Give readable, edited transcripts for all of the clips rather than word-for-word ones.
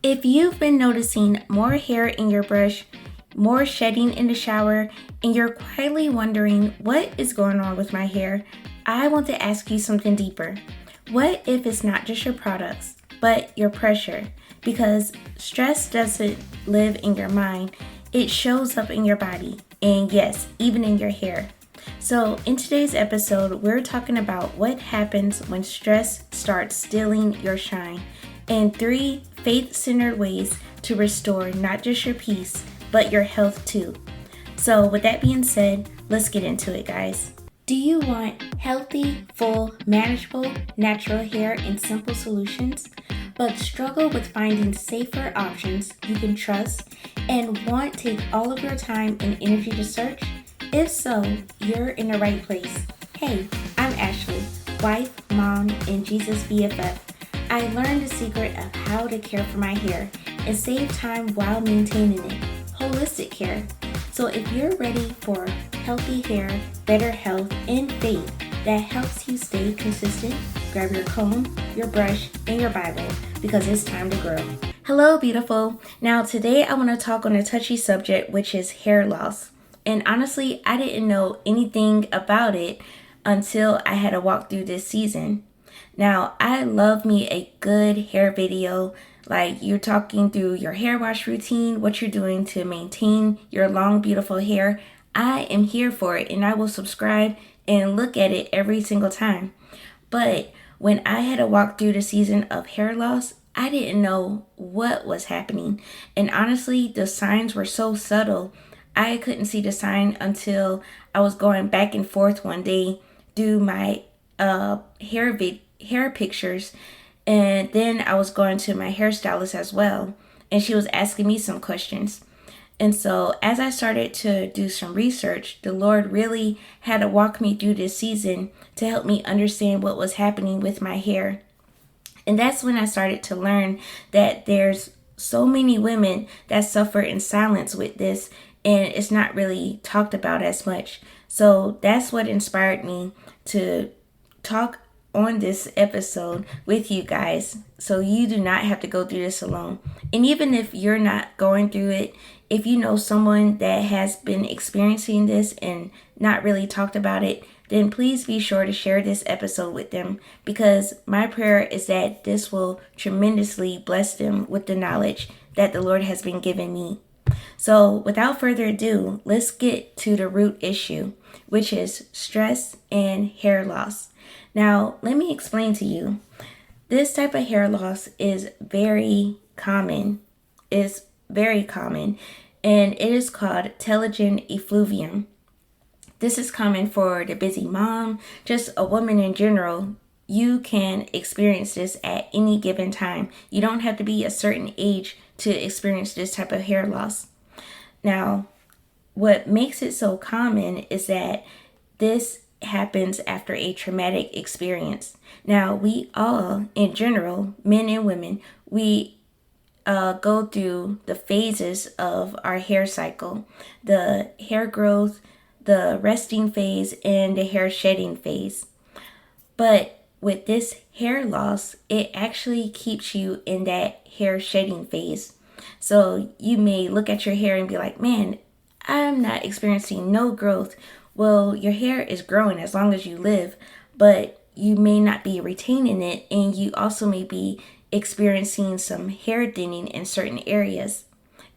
If you've been noticing more hair in your brush, more shedding in the shower, and you're quietly wondering what is going on with my hair, I want to ask you something deeper. What if it's not just your products, but your pressure? Because stress doesn't live in your mind, it shows up in your body, and yes, even in your hair. So, in today's episode, we're talking about what happens when stress starts stealing your shine and 3 faith centered ways to restore not just your peace, but your health too. So, with that being said, let's get into it, guys. Do you want healthy, full, manageable, natural hair in simple solutions, but struggle with finding safer options you can trust and want to take all of your time and energy to search? If so, you're in the right place. Hey, I'm Ashley, wife, mom, and Jesus BFF. I learned the secret of how to care for my hair and save time while maintaining it. Holistic care. So if you're ready for healthy hair, better health, and faith that helps you stay consistent, grab your comb, your brush, and your Bible because it's time to grow. Hello, beautiful. Now today I want to talk on a touchy subject, which is hair loss. And honestly, I didn't know anything about it until I had to walk through this season. Now, I love me a good hair video, like you're talking through your hair wash routine, what you're doing to maintain your long, beautiful hair. I am here for it, and I will subscribe and look at it every single time. But when I had to walk through the season of hair loss, I didn't know what was happening. And honestly, the signs were so subtle. I couldn't see the sign until I was going back and forth one day through my hair pictures, and then I was going to my hairstylist as well, and she was asking me some questions. And so as I started to do some research, the Lord really had to walk me through this season to help me understand what was happening with my hair. And that's when I started to learn that there's so many women that suffer in silence with this, and it's not really talked about as much. So that's what inspired me to talk on this episode with you guys, so you do not have to go through this alone. And even if you're not going through it, if you know someone that has been experiencing this and not really talked about it, then please be sure to share this episode with them, because my prayer is that this will tremendously bless them with the knowledge that the Lord has been giving me. So without further ado, let's get to the root issue, which is stress and hair loss. Now, let me explain to you. This type of hair loss is very common. It's very common, and it is called telogen effluvium. This is common for the busy mom, just a woman in general. You can experience this at any given time. You don't have to be a certain age to experience this type of hair loss. Now, what makes it so common is that this happens after a traumatic experience. Now, we all, in general, men and women, we go through the phases of our hair cycle: the hair growth, the resting phase, and the hair shedding phase. But with this hair loss, it actually keeps you in that hair shedding phase. So you may look at your hair and be like, man, I'm not experiencing no growth. Well, your hair is growing as long as you live, but you may not be retaining it, and you also may be experiencing some hair thinning in certain areas,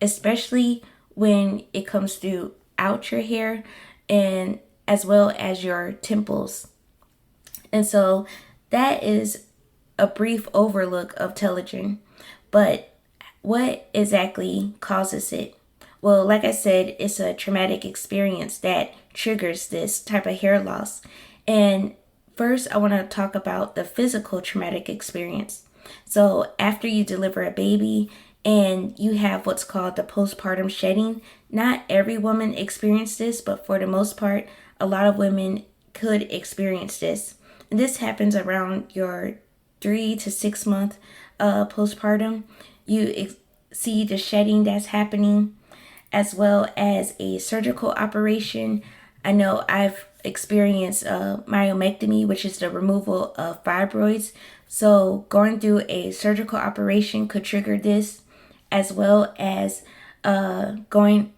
especially when it comes throughout your hair and as well as your temples. And so that is a brief overlook of telogen. But what exactly causes it? Well, like I said, it's a traumatic experience that triggers this type of hair loss. And first, I want to talk about the physical traumatic experience. So after you deliver a baby and you have what's called the postpartum shedding, not every woman experiences this, but for the most part, a lot of women could experience this. And this happens around your 3 to 6 month postpartum. You see the shedding that's happening, as well as a surgical operation. I know I've experienced myomectomy, which is the removal of fibroids. So going through a surgical operation could trigger this. as well as going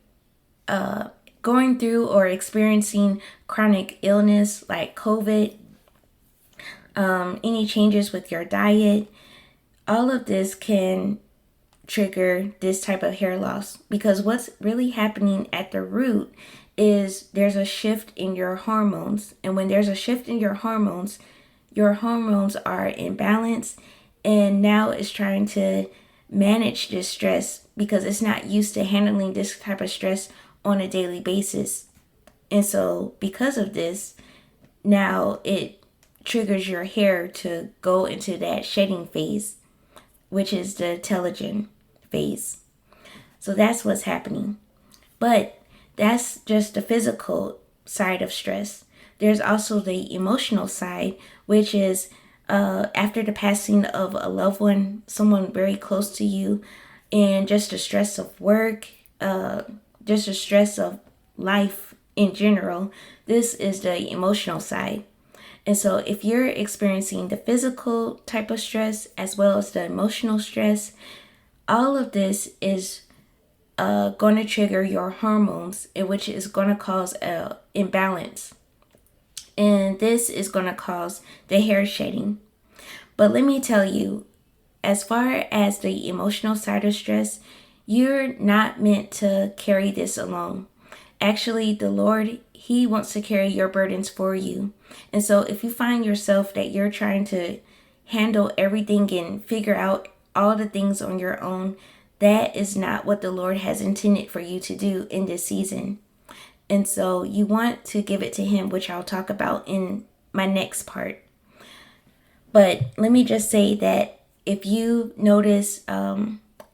through or experiencing chronic illness like COVID, any changes with your diet, all of this can trigger this type of hair loss, because what's really happening at the root is there's a shift in your hormones. And when there's a shift in your hormones are in balance, and now it's trying to manage this stress because it's not used to handling this type of stress on a daily basis. And so because of this, now it triggers your hair to go into that shedding phase, which is the telogen phase. So that's what's happening. But that's just the physical side of stress. There's also the emotional side, which is after the passing of a loved one, someone very close to you, and just the stress of work, just the stress of life in general. This is the emotional side. And so if you're experiencing the physical type of stress as well as the emotional stress, all of this is going to trigger your hormones, which is going to cause an imbalance. And this is going to cause the hair shedding. But let me tell you, as far as the emotional side of stress, you're not meant to carry this alone. Actually, the Lord, He wants to carry your burdens for you. And so if you find yourself that you're trying to handle everything and figure out all the things on your own, that is not what the Lord has intended for you to do in this season. And so you want to give it to Him, which I'll talk about in my next part. But let me just say that if you notice,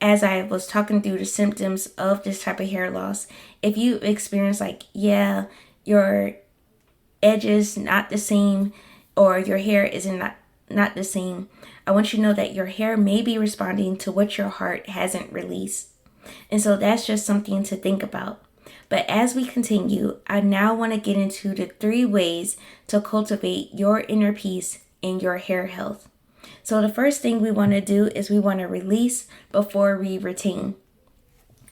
as I was talking through the symptoms of this type of hair loss, if you experience your edges not the same, or your hair isn't not the same, I want you to know that your hair may be responding to what your heart hasn't released. And so that's just something to think about. But as we continue, I now want to get into the 3 ways to cultivate your inner peace and your hair health. So the first thing we want to do is we want to release before we retain.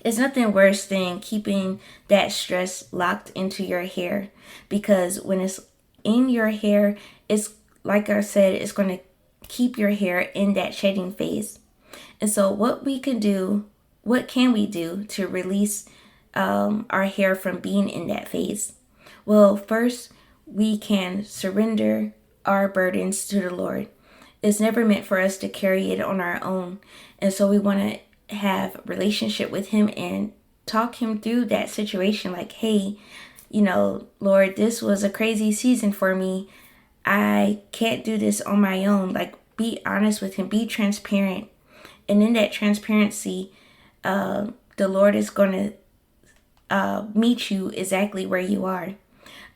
It's nothing worse than keeping that stress locked into your hair, because when it's in your hair, it's like I said, it's going to keep your hair in that shedding phase. And so what can we do to release our hair from being in that phase? Well, first, we can surrender our burdens to the Lord. It's never meant for us to carry it on our own. And so we want to have relationship with Him and talk Him through that situation. Like, hey, Lord, this was a crazy season for me. I can't do this on my own. Like, be honest with Him, be transparent. And in that transparency, the Lord is going to meet you exactly where you are.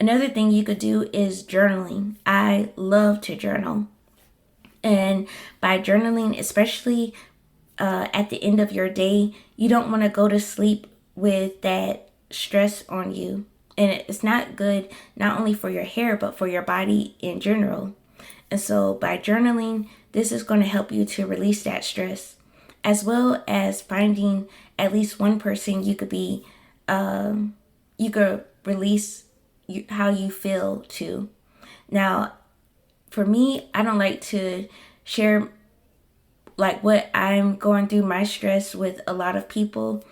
Another thing you could do is journaling. I love to journal. And by journaling, especially at the end of your day, you don't want to go to sleep with that stress on you. And it's not good, not only for your hair, but for your body in general. And so by journaling, this is going to help you to release that stress, as well as finding at least one person you could release how you feel to. Now, for me, I don't like to share like what I'm going through, my stress, with a lot of people.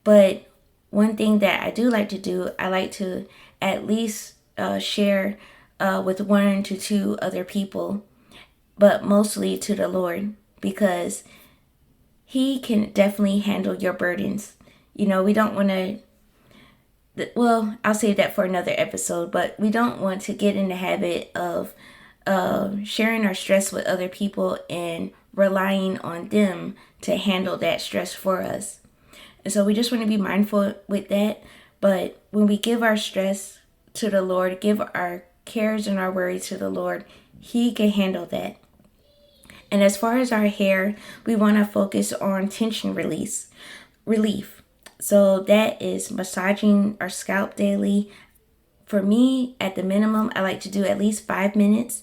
But one thing that I do like to do, I like to at least share with 1 to 2 other people, but mostly to the Lord, because He can definitely handle your burdens. We don't want to, well, I'll save that for another episode, but we don't want to get in the habit of sharing our stress with other people and relying on them to handle that stress for us. And so we just want to be mindful with that. But when we give our stress to the Lord, give our cares and our worries to the Lord, He can handle that. And as far as our hair, we want to focus on tension relief. So that is massaging our scalp daily. For me, at the minimum, I like to do at least 5 minutes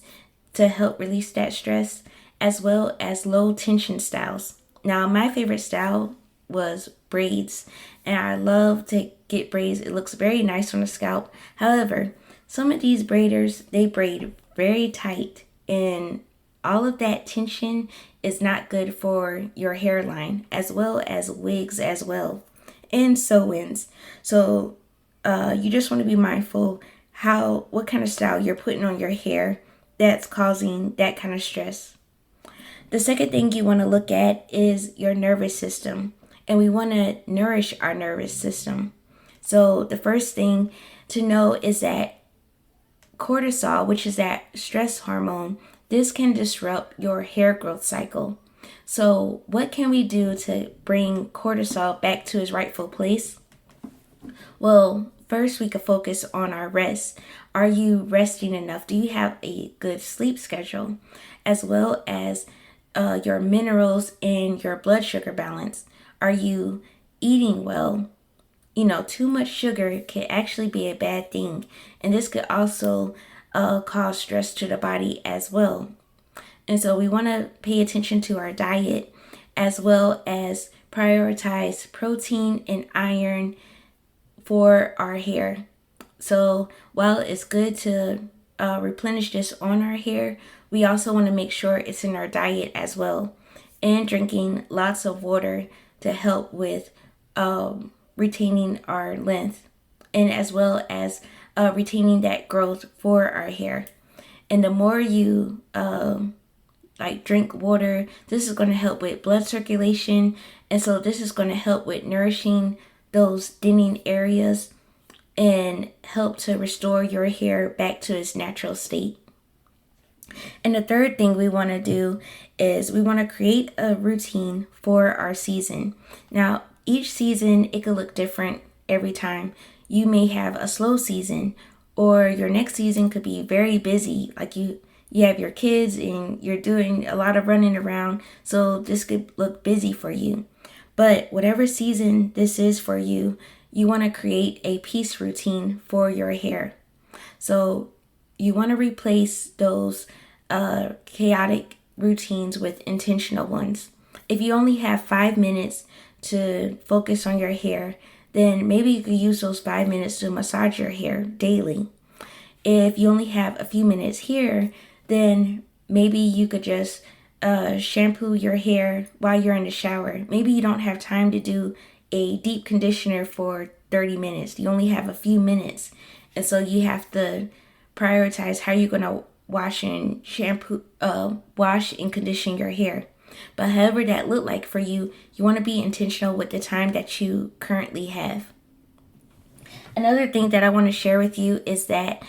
to help release that stress, as well as low tension styles. Now, my favorite style was braids. And I love to get braids. It looks very nice on the scalp. However, some of these braiders, they braid very tight, and all of that tension is not good for your hairline, as well as wigs as well, and sew-ins. So you just want to be mindful what kind of style you're putting on your hair that's causing that kind of stress. The second thing you want to look at is your nervous system, and we want to nourish our nervous system. So the first thing to know is that cortisol, which is that stress hormone, this can disrupt your hair growth cycle. So what can we do to bring cortisol back to its rightful place? Well, first we could focus on our rest. Are you resting enough? Do you have a good sleep schedule? As well as your minerals and your blood sugar balance. Are you eating well? Too much sugar can actually be a bad thing, and this could also cause stress to the body as well. And so we want to pay attention to our diet, as well as prioritize protein and iron for our hair. So while it's good to replenish this on our hair, we also want to make sure it's in our diet as well, and drinking lots of water to help with retaining our length, and as well as retaining that growth for our hair. And the more you drink water, this is going to help with blood circulation, and so this is going to help with nourishing those thinning areas and help to restore your hair back to its natural state. And the third thing we want to do is we want to create a routine for our season. Now, each season, it could look different every time. You may have a slow season, or your next season could be very busy. Like you have your kids and you're doing a lot of running around, so this could look busy for you. But whatever season this is for you, you want to create a peace routine for your hair. So you want to replace those chaotic routines with intentional ones. If you only have 5 minutes to focus on your hair, then maybe you could use those 5 minutes to massage your hair daily. If you only have a few minutes here, then maybe you could just shampoo your hair while you're in the shower. Maybe you don't have time to do a deep conditioner for 30 minutes. You only have a few minutes. And so you have to prioritize how you're going to wash and condition your hair. But however that look like for you, you want to be intentional with the time that you currently have. Another thing that I want to share with you is that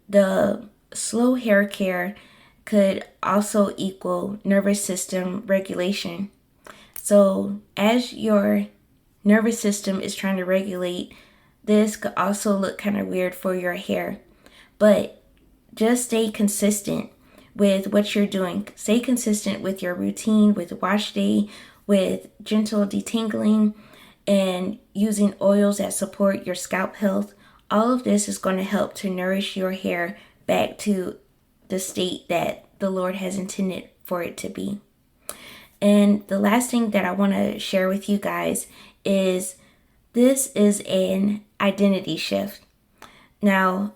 the slow hair care could also equal nervous system regulation. So as your nervous system is trying to regulate, this could also look kind of weird for your hair. But just stay consistent with what you're doing. Stay consistent with your routine, with wash day, with gentle detangling, and using oils that support your scalp health. All of this is going to help to nourish your hair back to the state that the Lord has intended for it to be. And the last thing that I want to share with you guys is this is an identity shift. Now,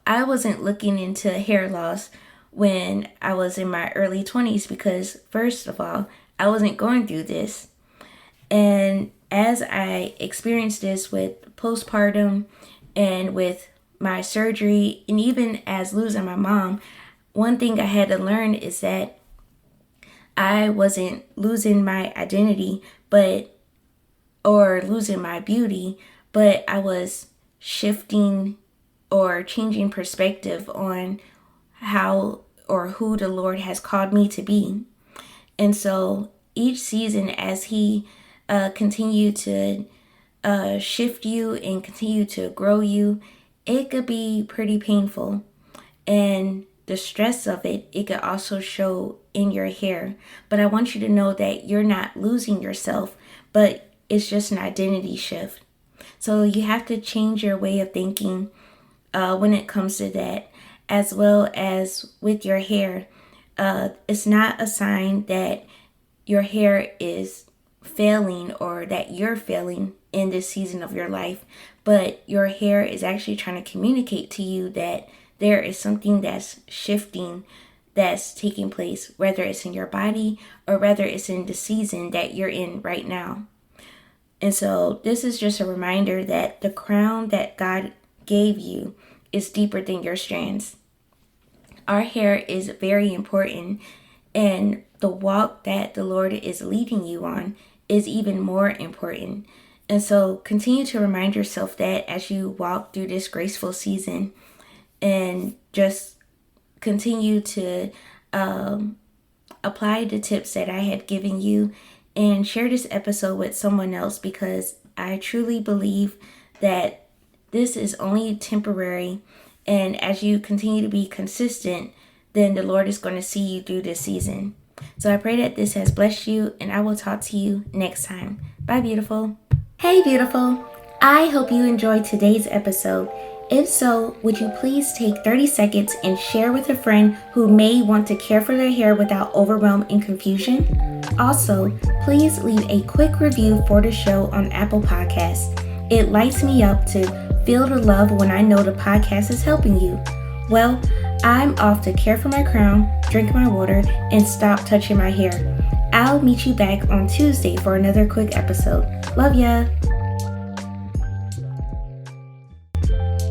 I wasn't looking into hair loss when I was in my early 20s because, first of all, I wasn't going through this. And as I experienced this with postpartum and with my surgery, and even as losing my mom, one thing I had to learn is that I wasn't losing my identity, or losing my beauty, but I was shifting or changing perspective on how or who the Lord has called me to be. And so each season, as He continue to shift you and continue to grow you, it could be pretty painful. And the stress of it could also show in your hair. But I want you to know that you're not losing yourself, but it's just an identity shift. So you have to change your way of thinking when it comes to that, as well as with your hair. It's not a sign that your hair is failing or that you're failing in this season of your life, but your hair is actually trying to communicate to you that there is something that's shifting, that's taking place, whether it's in your body or whether it's in the season that you're in right now. And so this is just a reminder that the crown that God gave you is deeper than your strands. Our hair is very important, and the walk that the Lord is leading you on is even more important. And so continue to remind yourself that as you walk through this graceful season, and just continue to apply the tips that I have given you, and share this episode with someone else, because I truly believe that this is only temporary. And as you continue to be consistent, then the Lord is going to see you through this season. So I pray that this has blessed you, and I will talk to you next time. Bye, beautiful. Hey, beautiful. I hope you enjoyed today's episode. If so, would you please take 30 seconds and share with a friend who may want to care for their hair without overwhelm and confusion? Also, please leave a quick review for the show on Apple Podcasts. It lights me up to feel the love when I know the podcast is helping you. Well, I'm off to care for my crown, drink my water, and stop touching my hair. I'll meet you back on Tuesday for another quick episode. Love ya!